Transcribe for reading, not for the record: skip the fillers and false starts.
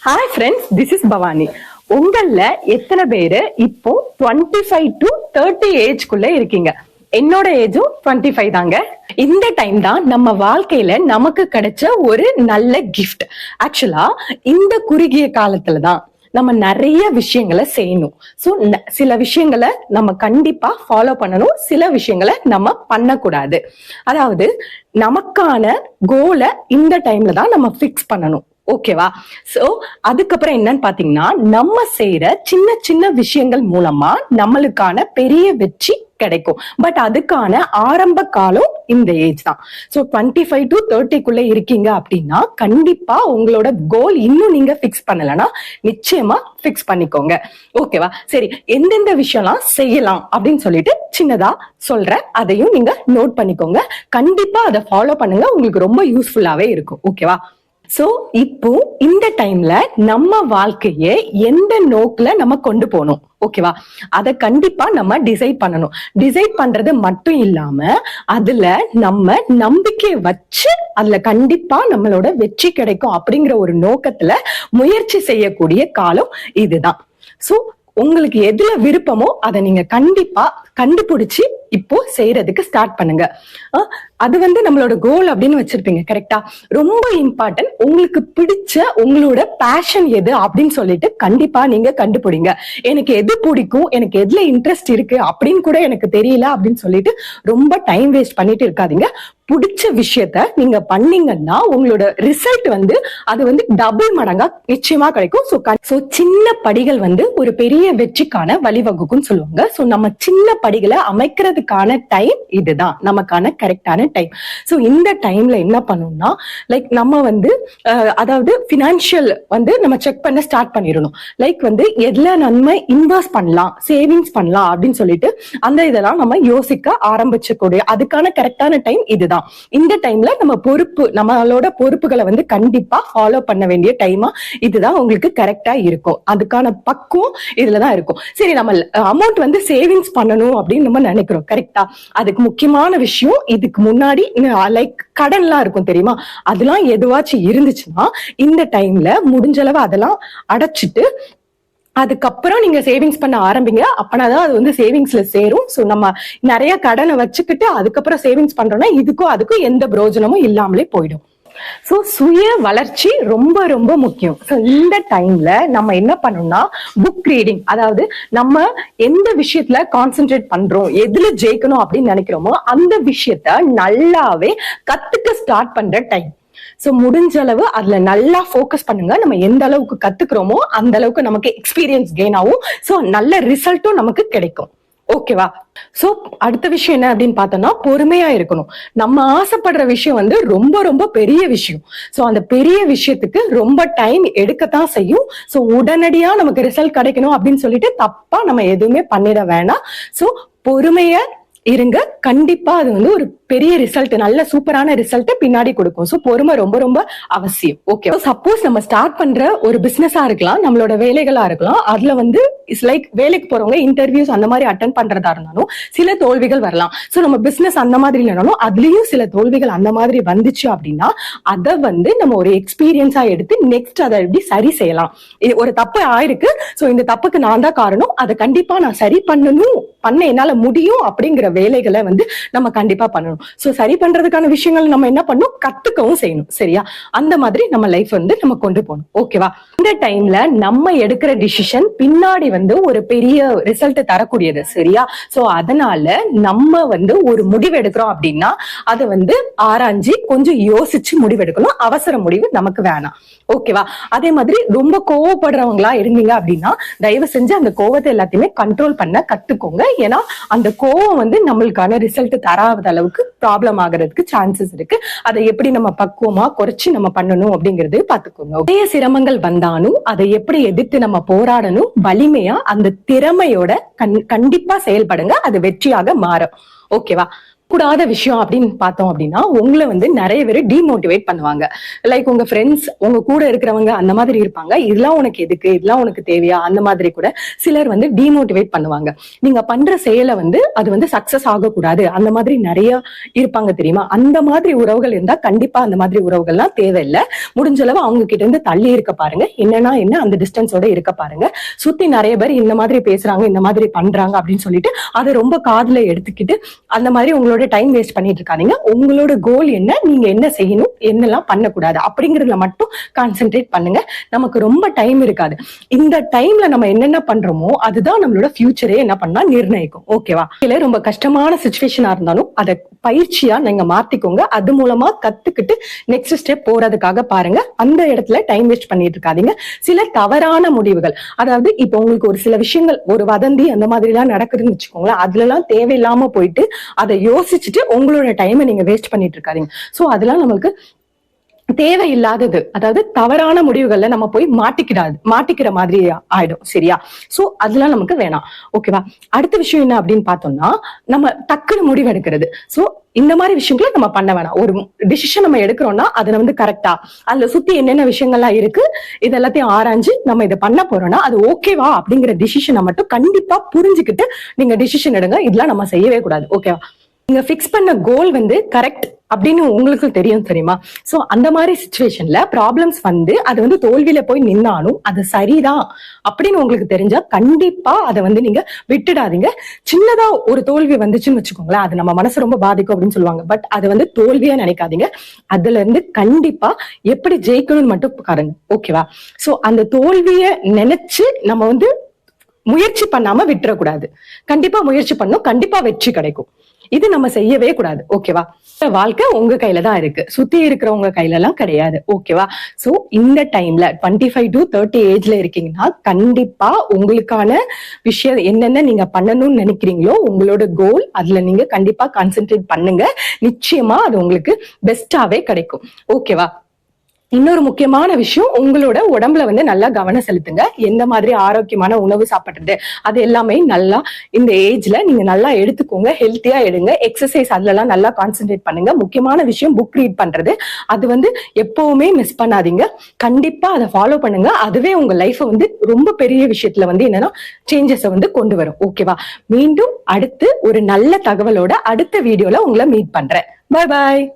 Hi friends, this is Bhavani. உங்கள எத்தனை பேரு இப்போ 25 to 30 ஏஜ்குள்ள இருக்கீங்க? என்னோட ஏஜும் 25 தாங்க. இந்த டைம் தான் நம்ம வாழ்க்கையில நமக்கு கிடைச்ச ஒரு நல்ல கிஃப்ட். ஆக்சுவலா இந்த குறுகிய காலத்துலதான் நம்ம நிறைய விஷயங்களை செய்யணும். சோ சில விஷயங்களை நம்ம கண்டிப்பா ஃபாலோ பண்ணணும், சில விஷயங்களை நம்ம பண்ணக்கூடாது. அதாவது நமக்கான கோலை இந்த டைம்ல தான் நம்ம ஃபிக்ஸ் பண்ணணும். ஓகேவா? சோ அதுக்கப்புறம் என்னன்னு பாத்தீங்கன்னா, நம்ம செய்யற சின்ன சின்ன விஷயங்கள் மூலமா நம்மளுக்கான பெரிய வெற்றி கிடைக்கும். பட் அதுக்கான ஆரம்ப காலம் இந்த ஏஜ் தான். சோ 25 to 30 இருக்கீங்க அப்படின்னா கண்டிப்பா உங்களோட கோல் இன்னும் நீங்க பிக்ஸ் பண்ணலன்னா நிச்சயமா பிக்ஸ் பண்ணிக்கோங்க. ஓகேவா? சரி, எந்தெந்த விஷயம்லாம் செய்யலாம் அப்படின்னு சொல்லிட்டு சின்னதா சொல்றேன், அதையும் நீங்க நோட் பண்ணிக்கோங்க. கண்டிப்பா அதை ஃபாலோ பண்ணுங்க, உங்களுக்கு ரொம்ப யூஸ்ஃபுல்லாவே இருக்கும். ஓகேவா? சோ இப்போ இந்த டைம்ல நம்ம வாழ்க்கைய எந்த நோக்குல நம்ம கொண்டு போகணும், ஓகேவா? அத கண்டிப்பா நம்ம டிசைட் பண்ணணும். டிசைட் பண்றது மட்டும் இல்லாம அதுல நம்ம நம்பிக்கையை வச்சு அதுல கண்டிப்பா நம்மளோட வெற்றி கிடைக்கும் அப்படிங்கிற ஒரு நோக்கத்துல முயற்சி செய்யக்கூடிய காலம் இதுதான். சோ உங்களுக்கு எதுல விருப்பமோ அதை நீங்க கண்டிப்பா கண்டுபிடிச்சு இப்போ செய்யறதுக்கு ஸ்டார்ட் பண்ணுங்க. அது நம்மளோட கோல் அப்படின்னு வச்சிருப்பீங்க, கரெக்டா? ரொம்ப இம்பார்ட்டன்ட். உங்களுக்கு பிடிச்ச உங்களோட பேஷன் எது அப்படின்னு சொல்லிட்டு கண்டிப்பா நீங்க கண்டுபிடிங்க. எனக்கு எது பிடிக்கும், எனக்கு எதுல இன்ட்ரெஸ்ட் இருக்கு அப்படின்னு கூட எனக்கு தெரியல அப்படின்னு சொல்லிட்டு ரொம்ப டைம் வேஸ்ட் பண்ணிட்டு இருக்காதீங்க. பிடிச்ச விஷயத்த நீங்க பண்ணீங்கன்னா உங்களோட ரிசல்ட் அது டபுள் மடங்கா நிச்சயமா கிடைக்கும். சோ சின்ன படிகள் ஒரு பெரிய வெற்றிக்கான வழிவகுக்கும் சொல்லுவாங்க. சோ நம்ம சின்ன படிகளை அமைக்கிறதுக்கான டைம் இதுதான், நமக்கான கரெக்டான டைம். சோ இந்த டைம்ல என்ன பண்ணணும்னா, லைக் நம்ம அதாவது பினான்சியல் நம்ம செக் பண்ண ஸ்டார்ட் பண்ணிடணும். லைக் எதுல நம்ம இன்வெஸ்ட் பண்ணலாம், சேவிங்ஸ் பண்ணலாம் அப்படின்னு சொல்லிட்டு அந்த இதெல்லாம் நம்ம யோசிக்க ஆரம்பிச்சக்கூடிய அதுக்கான கரெக்டான டைம் இதுதான். இந்த டைம்ல நம்மளோட பொறுப்புகளை கண்டிப்பா ஃபாலோ பண்ண வேண்டிய டைமா இதுதான் உங்களுக்கு கரெக்டா இருக்கும். அதுக்கான பக்குவம் இதுலதான் இருக்கும். சரி, நம்ம அமௌண்ட் சேவிங்ஸ் பண்ணணும் அப்படின்னு நம்ம நினைக்கிறோம், கரெக்டா? அதுக்கு முக்கியமான விஷயம், இதுக்கு முன்னாடி லைக் கடன்லாம் இருக்கும் தெரியுமா? அதெல்லாம் எதுவாச்சும் இருந்துச்சுன்னா இந்த டைம்ல முடிஞ்ச அளவு அதெல்லாம் அடைச்சிட்டு அதுக்கப்புறம் நீங்க சேவிங்ஸ் பண்ண ஆரம்பிங்க. அப்பனாதான் அது சேவிங்ஸ்ல சேரும். சோ நம்ம நிறைய கடனை வச்சுக்கிட்டு அதுக்கப்புறம் சேவிங்ஸ் பண்றோம்னா இதுக்கும் அதுக்கும் எந்த பிரயோஜனமும் இல்லாமலே போயிடும். சோ சுய வளர்ச்சி ரொம்ப ரொம்ப முக்கியம். சோ இந்த டைம்ல நம்ம என்ன பண்ணணும்னா புக் ரீடிங், அதாவது நம்ம எந்த விஷயத்துல கான்சென்ட்ரேட் பண்றோம், எதுல ஜெயிக்கணும் அப்படின்னு நினைக்கிறோமோ அந்த விஷயத்த நல்லாவே கத்துக்க ஸ்டார்ட் பண்ற டைம். சோ முடிஞ்ச அளவு அதுல நல்லா போக்கஸ் பண்ணுங்க. நம்ம எந்த அளவுக்கு கத்துக்கிறோமோ அந்த அளவுக்கு நமக்கு எக்ஸ்பீரியன்ஸ் கெயின் ஆகும். சோ நல்ல ரிசல்ட்டும் நமக்கு கிடைக்கும். ஓகேவா? சோ அடுத்த விஷயம் என்ன அப்படின்னு பார்த்தோம்னா, பொறுமையா இருக்கணும். நம்ம ஆசைப்படுற விஷயம் ரொம்ப ரொம்ப பெரிய விஷயம். சோ அந்த பெரிய விஷயத்துக்கு ரொம்ப டைம் எடுக்கத்தான் செய்யும். சோ உடனடியா நமக்கு ரிசல்ட் கிடைக்கணும் அப்படின்னு சொல்லிட்டு தப்பா நம்ம எதுவுமே பண்ணிட வேணாம். சோ பொறுமைய இருங்க, கண்டிப்பா அது ஒரு பெரிய ரிசல்ட், நல்ல சூப்பரான ரிசல்ட் பின்னாடி கொடுக்கும். சோ பொறுமை ரொம்ப ரொம்ப அவசியம். ஓகே, சப்போஸ் நம்ம ஸ்டார்ட் பண்ற ஒரு பிசினஸா இருக்கலாம், நம்மளோட வேலைகளா இருக்கலாம், அதுல இட்ஸ் லைக் வேலைக்கு போறவங்க இன்டர்வியூஸ் அந்த மாதிரி அட்டன் பண்றதா இருந்தாலும் சில தோல்விகள் வரலாம். சோ நம்ம பிசினஸ் அந்த மாதிரி இல்லைனாலும் அதுலயும் சில தோல்விகள் அந்த மாதிரி வந்துச்சு அப்படின்னா அதை நம்ம ஒரு எக்ஸ்பீரியன்ஸா எடுத்து நெக்ஸ்ட் அதை எப்படி சரி செய்யலாம். ஒரு தப்பு ஆயிருக்கு, சோ இந்த தப்புக்கு நான் தான் காரணம், அதை கண்டிப்பா நான் சரி பண்ண என்னால முடியும் அப்படிங்கிற வேலைகளை நம்ம கண்டிப்பா பண்ணணும். சோ சரி பண்றதுக்கான விஷயங்கள் நம்ம என்ன பண்ணணும், கத்துக்கவும் செய்யணும். சரியா? அந்த மாதிரி நம்ம லைஃப் நம்ம கொண்டு போகணும். ஓகேவா? இந்த டைம்ல நம்ம எடுக்கிற டிசிஷன் பின்னாடி ஒரு பெரிய ரிசல்ட் தரக்கூடியது. சரியா? சோ அதனால நம்ம ஒரு முடிவு எடுக்கிறோம் அப்படின்னா அதை ஆராய்ஞ்சு கொஞ்சம் யோசிச்சு முடிவெடுக்கணும். அவசர முடிவு நமக்கு வேணாம். ஓகேவா? அதே மாதிரி ரொம்ப கோவப்படுறவங்களா இருந்தீங்க அப்படின்னா தயவு செஞ்சு அந்த கோவத்தை எல்லாத்தையுமே கண்ட்ரோல் பண்ண கத்துக்கோங்க. ஏன்னா அந்த கோவம் நம்மளுக்கான ரிசல்ட் தராத அளவுக்கு ப்ராப்ளம் ஆகிறதுக்கு சான்சஸ் இருக்கு. அதை எப்படி நம்ம பக்குவமா குறைச்சு நம்ம பண்ணணும் அப்படிங்கறது பாத்துக்கோங்க. நிறைய சிரமங்கள் வந்தாலும் அதை எப்படி எதிர்த்து நம்ம போராடணும், வலிமையா அந்த திறமையோட கண்டிப்பா செயல்படுங்க. அது வெற்றியாக மாறும். ஓகேவா? கூடாத விஷயம் அப்படின்னு பார்த்தோம் அப்படின்னா உங்களை வந்து நிறைய பேர் டிமோட்டிவேட் பண்ணுவாங்க. லைக் உங்க ஃப்ரெண்ட்ஸ், உங்க கூட இருக்கிறவங்க அந்த மாதிரி இருப்பாங்க. இதெல்லாம் உனக்கு எதுக்கு, இதெல்லாம் உனக்கு தேவையா, அந்த மாதிரி கூட சிலர் வந்து டிமோட்டிவேட் பண்ணுவாங்க. நீங்க பண்ற செயலை வந்து அது வந்து சக்சஸ் ஆகக்கூடாது, அந்த மாதிரி நிறைய இருப்பாங்க தெரியுமா. அந்த மாதிரி உறவுகள் இருந்தா கண்டிப்பா அந்த மாதிரி உறவுகள்லாம் தேவையில்லை. முடிஞ்ச அளவு அவங்க கிட்ட இருந்து தள்ளி இருக்க பாருங்க. என்னன்னா என்ன, அந்த டிஸ்டன்ஸோட இருக்க பாருங்க. சுத்தி நிறைய பேர் இந்த மாதிரி பேசுறாங்க, இந்த மாதிரி பண்றாங்க அப்படின்னு சொல்லிட்டு அதை ரொம்ப காதுல எடுத்துக்கிட்டு அந்த மாதிரி உங்களோட டைம் வேஸ்ட் பண்ணிட்டு இருக்காதீங்க. உங்களோட கோல் என்ன, நீங்க என்ன செய்யணும், என்னெல்லாம் பண்ணக்கூடாது அப்படிங்கறதுல மட்டும் கான்சென்ட்ரேட் பண்ணுங்க. நமக்கு ரொம்ப டைம் இருக்காது. இந்த டைம்ல நம்ம என்னென்ன பண்றோமோ அதுதான் நம்மளோட ஃபியூச்சரே என்ன பண்ணா நிர்ணயிக்கும். ஓகேவா. இல்ல ரொம்ப கஷ்டமான சிச்சுவேஷனா இருந்தாலும் அதை பயிற்சியா நீங்க மாத்திக்கோங்க. அது மூலமா கத்துக்கிட்டு நெக்ஸ்ட் ஸ்டெப் போறதுக்காக பாருங்க. அந்த இடத்துல டைம் வேஸ்ட் பண்ணிட்டு இருக்காதீங்க. சில தவறான முடிவுகள், அதாவது இப்ப உங்களுக்கு ஒரு சில விஷயங்கள், ஒரு வதந்தி அந்த மாதிரி எல்லாம் நடக்குதுன்னு வச்சுக்கோங்களேன், அதுல எல்லாம் தேவையில்லாம போயிட்டு அதை யோசிச்சுட்டு உங்களோட டைமை நீங்க வேஸ்ட் பண்ணிட்டு இருக்காதீங்க. சோ அதெல்லாம் நம்மளுக்கு தேவையில்லாதது, அதாவது தவறான முடிவுகள்ல நம்ம போய் மாட்டிக்கிற மாதிரி ஆயிடும். சரியா. சோ அதெல்லாம் நமக்கு வேணாம். ஓகேவா. அடுத்த விஷயம் என்ன அப்படின்னு பார்த்தோம்னா, நம்ம டக்குன்னு முடிவு எடுக்கிறது. சோ இந்த மாதிரி விஷயங்களை நம்ம பண்ண வேணாம். ஒரு டிசிஷன் நம்ம எடுக்கிறோம்னா அதுல வந்து கரெக்டா, அதுல சுத்தி என்னென்ன விஷயங்கள்லாம் இருக்கு, இது எல்லாத்தையும் ஆராய்ஞ்சு நம்ம இதை பண்ண போறோம்னா அது ஓகேவா அப்படிங்கிற டிசிஷனை மட்டும் கண்டிப்பா புரிஞ்சுக்கிட்டு நீங்க டிசிஷன் எடுங்க. இதெல்லாம் நம்ம செய்யவே கூடாது. ஓகேவா. நீங்க பிக்ஸ் பண்ண கோல் வந்து கரெக்ட் அப்படின்னு உங்களுக்கு தெரியும் தெரியுமா. சோ அந்த மாதிரி சிச்சுவேஷன்ல ப்ராப்ளம்ஸ் வந்து அது வந்து தோல்வியில போய் நின்னாலும் அது சரிதான் அப்படின்னு உங்களுக்கு தெரிஞ்சா கண்டிப்பா அதை வந்து நீங்க விட்டுடாதீங்க. சின்னதா ஒரு தோல்வி வந்துச்சுன்னு வச்சுக்கோங்களேன், அது நம்ம மனசு ரொம்ப பாதிக்கும் அப்படின்னு சொல்லுவாங்க. பட் அது வந்து தோல்வியா நினைக்காதீங்க. அதுல இருந்து கண்டிப்பா எப்படி ஜெயிக்கணும்னு மட்டும் பாருங்க. ஓகேவா. சோ அந்த தோல்விய நினைச்சு நம்ம வந்து முயற்சி பண்ணாம விட்டுறக்கூடாது. கண்டிப்பா முயற்சி பண்ணும், கண்டிப்பா வெற்றி கிடைக்கும். இது நம்ம செய்யவே கூடாது. ஓகேவா. வாழ்க்கை உங்க கையில தான் இருக்கு, சுத்தி இருக்கிறவங்க கையில எல்லாம் கிடையாது. ஓகேவா. சோ இந்த டைம்ல 25 to 30 ஏஜ்ல இருக்கீங்கன்னா கண்டிப்பா உங்களுக்கான விஷயம் என்னென்ன நீங்க பண்ணணும்னு நினைக்கிறீங்களோ, உங்களோட கோல், அதுல நீங்க கண்டிப்பா கான்சென்ட்ரேட் பண்ணுங்க. நிச்சயமா அது உங்களுக்கு பெஸ்டாவே கிடைக்கும். ஓகேவா. இன்னொரு முக்கியமான விஷயம், உங்களோட உடம்புல வந்து நல்லா கவனம் செலுத்துங்க. எந்த மாதிரி ஆரோக்கியமான உணவு சாப்பிடுறது அது எல்லாமே நல்லா இந்த ஏஜ்ல நீங்க நல்லா எடுத்துக்கோங்க. ஹெல்த்தியா எடுங்க. எக்ஸசைஸ் அதுல எல்லாம் நல்லா கான்சென்ட்ரேட் பண்ணுங்க. முக்கியமான விஷயம் புக் ரீட் பண்றது, அது வந்து எப்பவுமே மிஸ் பண்ணாதீங்க. கண்டிப்பா அதை ஃபாலோ பண்ணுங்க. அதுவே உங்க லைஃப் வந்து ரொம்ப பெரிய விஷயத்துல வந்து என்னன்னா சேஞ்சஸ் வந்து கொண்டு வரும். ஓகேவா. மீண்டும் அடுத்து ஒரு நல்ல தகவலோட அடுத்த வீடியோல உங்களை மீட் பண்றேன். பாய் பாய்.